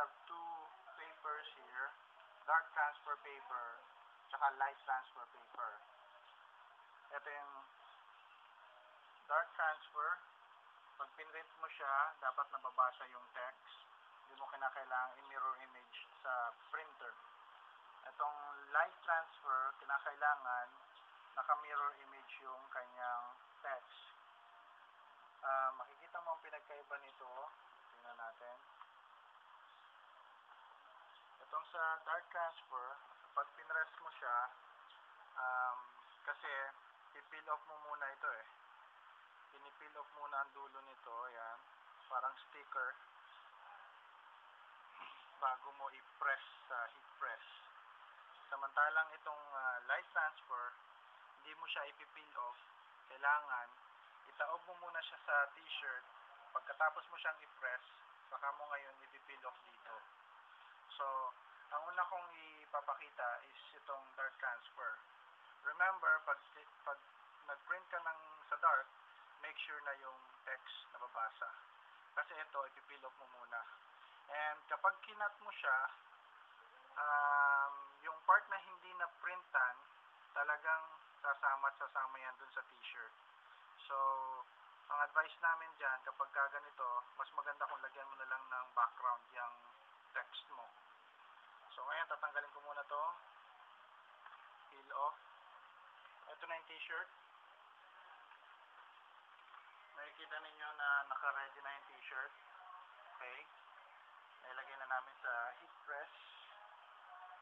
have two papers here, dark transfer paper, tsaka light transfer paper. Ito yung dark transfer. Pag pinrint mo siya, dapat nababasa yung text. Hindi mo kinakailangan i-mirror image sa printer. Itong light transfer, kinakailangan naka-mirror image yung kanyang text. Makikita mo ang pinagkaiba nito. Tingnan natin. Itong sa dark transfer, pag pinrest mo siya, kasi i-peel off mo muna ito eh. Pinipeel off muna ang dulo nito, yan. Parang sticker. Bago mo i-press sa heat press. Samantalang itong light transfer, hindi mo siya ipipeel off. Kailangan itaob mo muna siya sa t-shirt. Pagkatapos mo siyang i-press, saka mo ngayon ipipeel off dito. So, ang una kong ipapakita is itong dark transfer. Remember, pag nag-print ka sa dark, make sure na yung text nababasa. Kasi ito, ipipeel off mo muna. And kapag kinat mo siya, yung part na hindi na printan, talagang sasama at sasama yan dun sa t-shirt. So, ang advice namin dyan, kapag ganito, mas maganda kung lagyan mo na lang ng background yung text mo. So, ngayon, tatanggalin ko muna to. Peel off. Ito na yung t-shirt. Nakikita ninyo na naka-ready na yung t-shirt. Okay. Nailagay na namin sa heat press.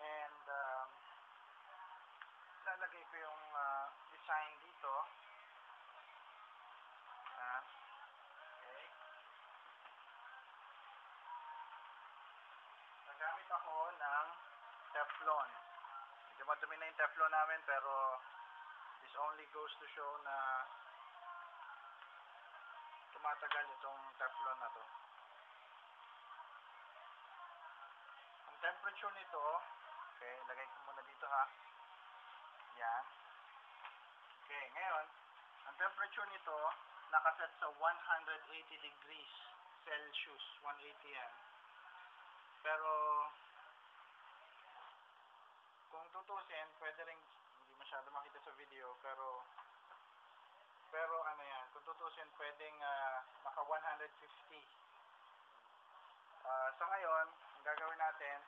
And, lalagay ko yung design dito. Ayan. Okay. Nagamit ako ng Teflon. Medyo madumi na yung Teflon namin, pero this only goes to show na tumatagal itong Teflon na to. Ang temperature nito, okay, lagay ko muna dito ha. Yan. Okay, ngayon, ang temperature nito, nakaset sa 180 degrees Celsius. 180 yan. Pero, kung tutusin, pwede rin, hindi masyado makita sa video, pero ano yan, kung tutusin, pwedeng naka 150. Sa ngayon, ang gagawin natin,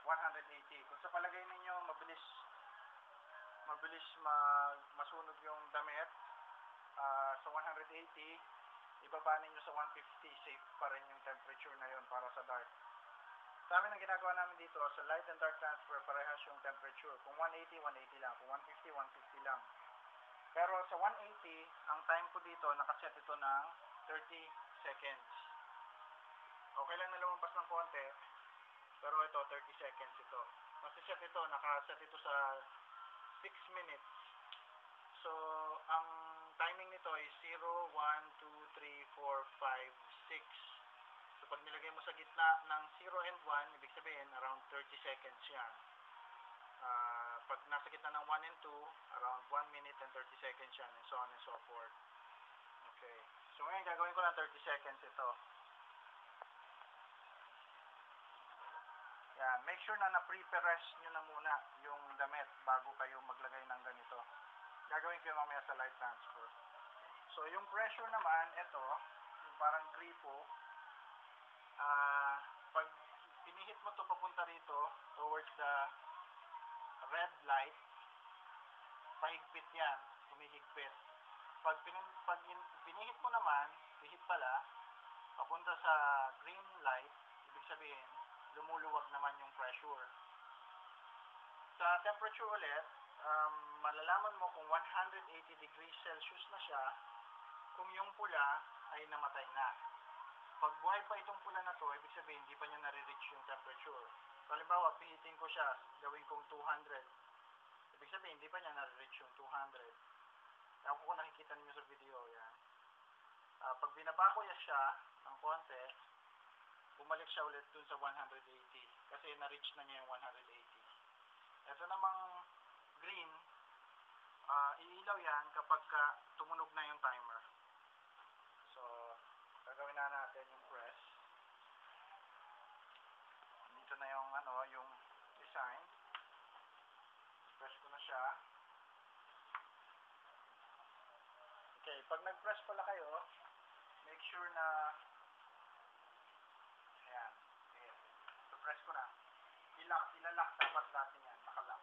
180. Kung sa palagay ninyo, mabilis masunog yung damit, sa 180, ibaba ninyo sa 150, safe pa rin yung temperature na yun para sa dark. Sa amin, ang ginagawa namin dito, sa light and dark transfer, parehas yung temperature. Kung 180, 180 lang. Kung 150, 150 lang. Pero sa 180, ang time ko dito, nakaset ito ng 30 seconds. Okay lang na lumampas ng konti, pero ito, 30 seconds ito. Nakaset ito sa 6 minutes. So, ang timing nito ay 0, 1, 2, 3, 4, 5, 6. So, pag nilagay mo sa gitna ng 0 and 1, ibig sabihin, around 30 seconds yan. Pag nasa gitna ng 1 and 2, around 1 minute and 30 seconds yan, and so on and so forth. Okay. So, ngayon, gagawin ko lang 30 seconds ito. Yan. Make sure na na-pre-press nyo na muna yung damit bago kayo maglagay ng ganito. Gagawin ko yung mamaya sa light transfer. So, yung pressure naman, ito, yung parang gripo, pag pinihit mo to papunta rito, towards the red light, pahigpit yan, humihigpit. Pag pinihit mo naman, pihit pala, papunta sa green light, ibig sabihin, lumuluwag naman yung pressure. Sa temperature ulit, malalaman mo kung 180 degrees Celsius na siya, kung yung pula ay namatay na. Pag buhay pa itong pula na to, ibig sabihin, hindi pa niya nare-reach yung temperature. Halimbawa, pihitin ko siya, gawin kong 200. Ibig sabihin, hindi pa niya nare-reach yung 200. Ewan ko kung nakikita niyo sa video, yan. Pag binaba ko siya ng konti, bumalik siya ulit dun sa 180. Kasi na-reach na niya yung 180. Ito namang green, iilaw yan kapag tumunog na yung timer. So, gagawin na natin yung press. yung design. Press ko na siya. Okay, pag nag-press pala kayo, make sure na ayan. Okay. So press ko na. Ilalak dapat natin yan, nakalock.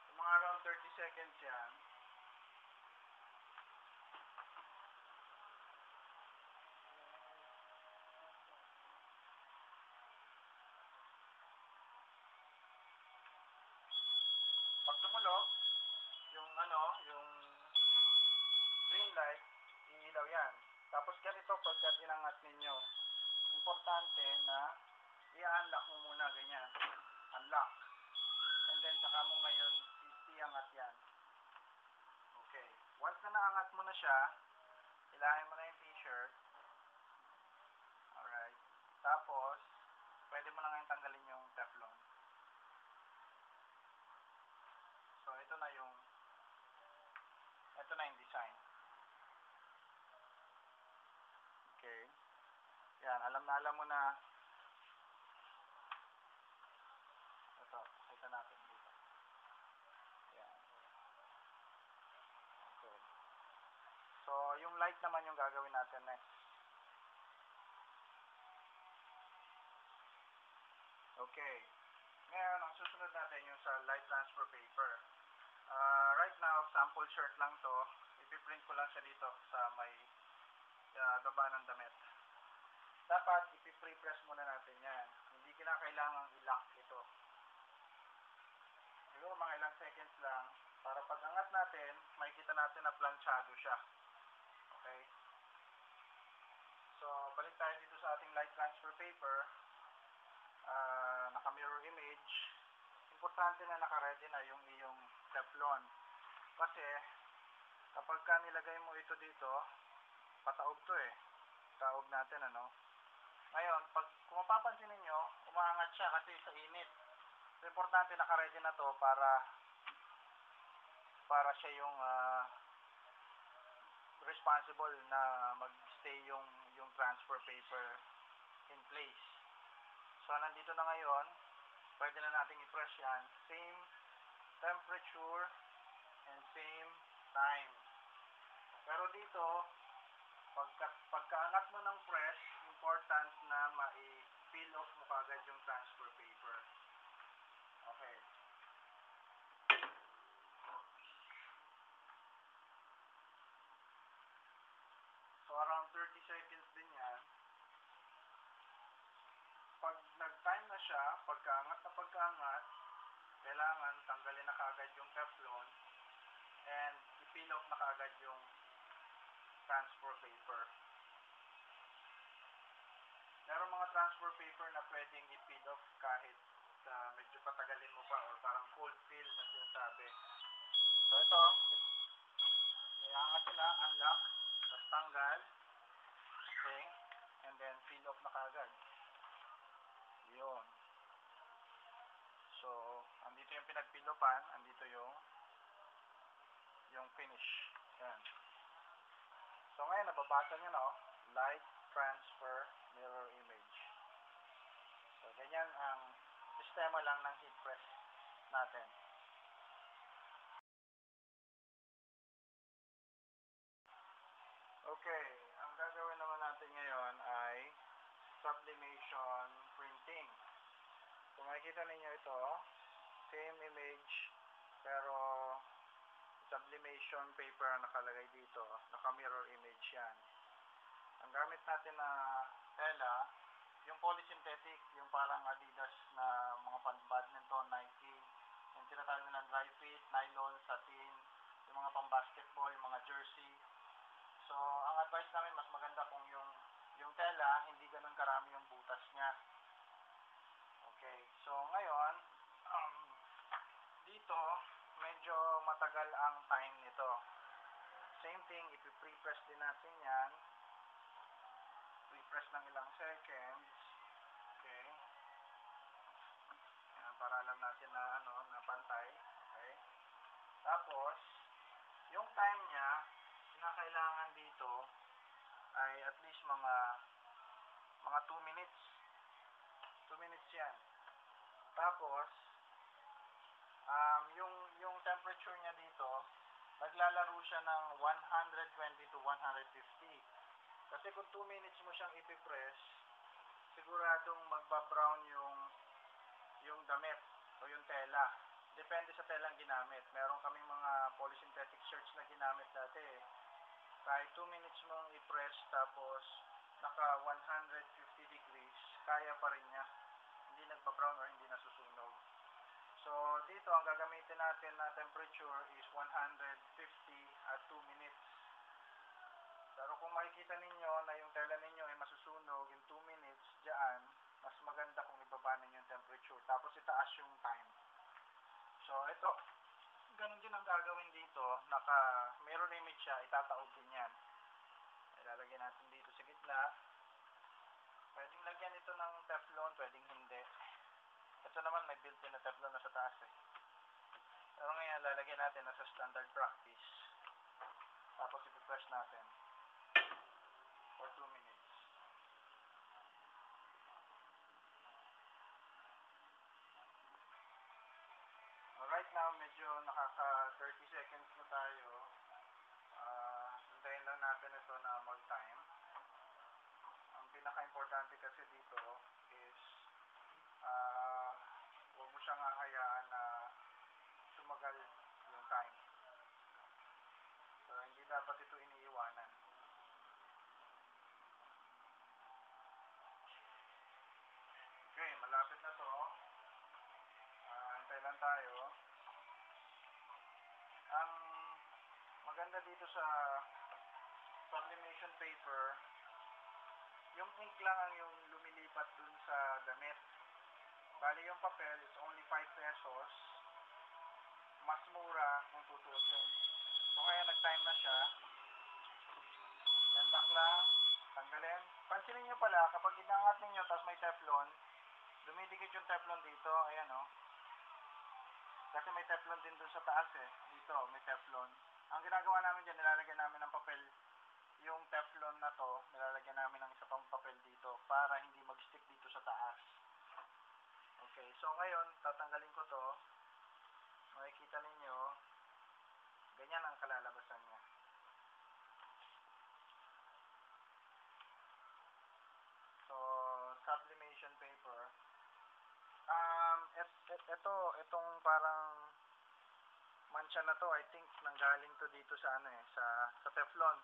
So, mga around 30 seconds yan. Pag tumulog, yung green light, iilaw yan. Tapos ganito pagkat inangat ninyo, importante na i-unlock mo muna ganyan. Unlock. And then saka mo ngayon iangat yan. Okay. Once na naangat mo na siya, ilahin mo na yung t-shirt. Alright. Tapos, pwede mo na ngayon tanggalin yung Teflon. So, ito na yung design. Okay. Yan, alam mo na. Ito, kita natin dito. Yan. Okay. So, yung light naman yung gagawin natin next. Okay. Ngayon, ang susunod natin yung sa light transfer paper. Right now, sample shirt lang to. Ipiprint ko lang siya dito sa may baba ng damit. Dapat ipipress muna natin yan. Hindi kinakailangang i-lock ito. Siguro mga ilang seconds lang para pag angat natin, makikita natin na planchado siya. Okay? So, balik tayo dito sa ating light transfer paper. Naka-mirror image. Importante na naka-ready na yung iyong Teflon. Kasi, kapag ka nilagay mo ito dito, pataob to eh. Taob natin, Ngayon, kung mapapansin ninyo, umaangat siya kasi sa init. So, importante naka-ready na to para siya yung responsible na mag-stay yung transfer paper in place. So, nandito na ngayon, pwede na nating i-press yan. Same temperature and same time. Pero dito, pagkaangat mo ng press, important na ma-peel off mo kagad yung transfer paper. Okay. So, around 30 seconds din yan. Pag nag-time na siya, pagkaangat, kailangan tanggalin na kagad yung Teflon and i-peel off na kagad yung transfer paper. Meron mga transfer paper na pwedeng i-peel off kahit medyo patagalin mo pa or parang cold peel na sinasabi. So ito, iangat sila, unlock, tapos tanggal, okay, and then peel off na kagad. Yun. So, andito yung pinagpilopan, andito yung finish. Yan. So ngayon, nababasa nyo na, light transfer mirror image. So, ganyan ang sistema lang ng heat press natin. Okay, ang gagawin naman natin ngayon ay sublimation printing. So, makikita ninyo ito, same image, pero sublimation paper ang nakalagay dito, naka-mirror image yan. Ang gamit natin na tela, yung polysynthetic, yung parang Adidas na mga pan-badminton, Nike, yung tinatawag na dry fit, nylon, satin, yung mga pang-basketball, yung mga jersey. So, ang advice namin, mas maganda kung yung tela, hindi ganun karami yung butas niya. Okay, so ngayon, dito, medyo matagal ang time nito. Same thing, ipi-pre-press din natin yan. Pre-press ng ilang seconds. Okay. Yan, para alam natin na, na pantay. Okay. Tapos, yung time niya, kinakailangan dito ay at least mga 2 minutes. 2 minutes yan. Tapos, yung temperature niya dito, naglalaro siya ng 120 to 150. Kasi kung 2 minutes mo siyang ipipress, siguradong magbabrown yung damit o yung tela. Depende sa telang ginamit. Meron kaming mga polysynthetic shirts na ginamit dati. Kahit 2 minutes mong i-press tapos naka 150 degrees, kaya pa rin niya. Hindi nagbabrown or hindi nasusunog. So, dito ang gagamitin natin na temperature is 150 at 2 minutes. Pero kung makikita ninyo na yung tela ninyo ay masusunog in 2 minutes, diyan, mas maganda kung ibaba ninyo yung temperature. Tapos itaas yung time. So, ito. Ganun din ang gagawin dito. Mirror image siya. Itataob din yan. Ilalagay natin dito sa gitna. Pwedeng lagyan ito ng Teflon, pwedeng hindi. Ito naman may built-in na Teflon na sa taas eh. Pero ngayon, lalagyan natin na sa standard practice. Tapos ipipress natin for 2 minutes. Right now, medyo nakaka 30 seconds na tayo. Hintayin lang natin ito na mag-time. Ang pinaka-importante kasi dito is huwag mo siyang hahayaan na sumagal yung time. So, hindi dapat ito iniiwanan. Okay, malapit na to. Hintay lang tayo. Ang maganda dito sa sublimation paper, yung ink lang ang yung lumilipat dun sa damit. Bali yung papel is only 5 pesos. Mas mura kung tutusin. So ngayon nag-time na siya. Yan bakla, tanggalin. Pansinin nyo pala, kapag inangat ninyo tapos may teflon, dumidikit yung teflon dito. Ayan o. Kasi may teflon din dun sa taas eh. Dito, may teflon. Ang ginagawa namin dyan, nilalagyan namin ng papel. Yung teflon na to, nilalagyan namin ng isa pang papel dito para hindi mag-stick dito sa taas. Okay, so ngayon, tatanggalin ko to. Makikita ninyo, ganyan ang kalalabasan niya. So, sublimation paper. Itong parang mancha na to, I think nanggaling to dito sa sa teflon.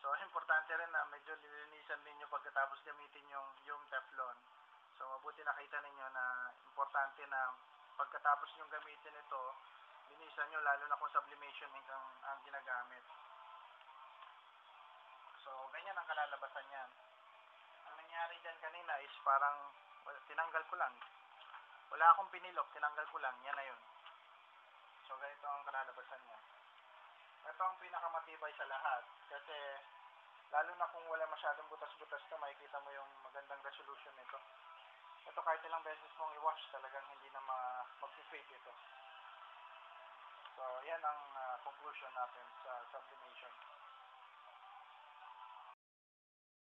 So, importante rin na medyo lilinisan ninyo pagkatapos gamitin yung teflon. So, mabuti nakita ninyo na importante na pagkatapos nyo gamitin ito, linisan nyo lalo na kung sublimation ink ang ginagamit. So, ganyan ang kalalabasan yan. Ang nangyari dyan kanina is parang tinanggal ko lang. Wala akong pinilok, tinanggal ko lang. Yan na yun. So, ganito ang kalalabasan niya. Ito ang pinakamatibay sa lahat. Kasi, lalo na kung wala masyadong butas-butas to, makikita mo yung magandang resolution nito. Ito kahit ilang beses mong i-wash, talagang hindi na mag-fade ito. So, yan ang conclusion natin sa sublimation.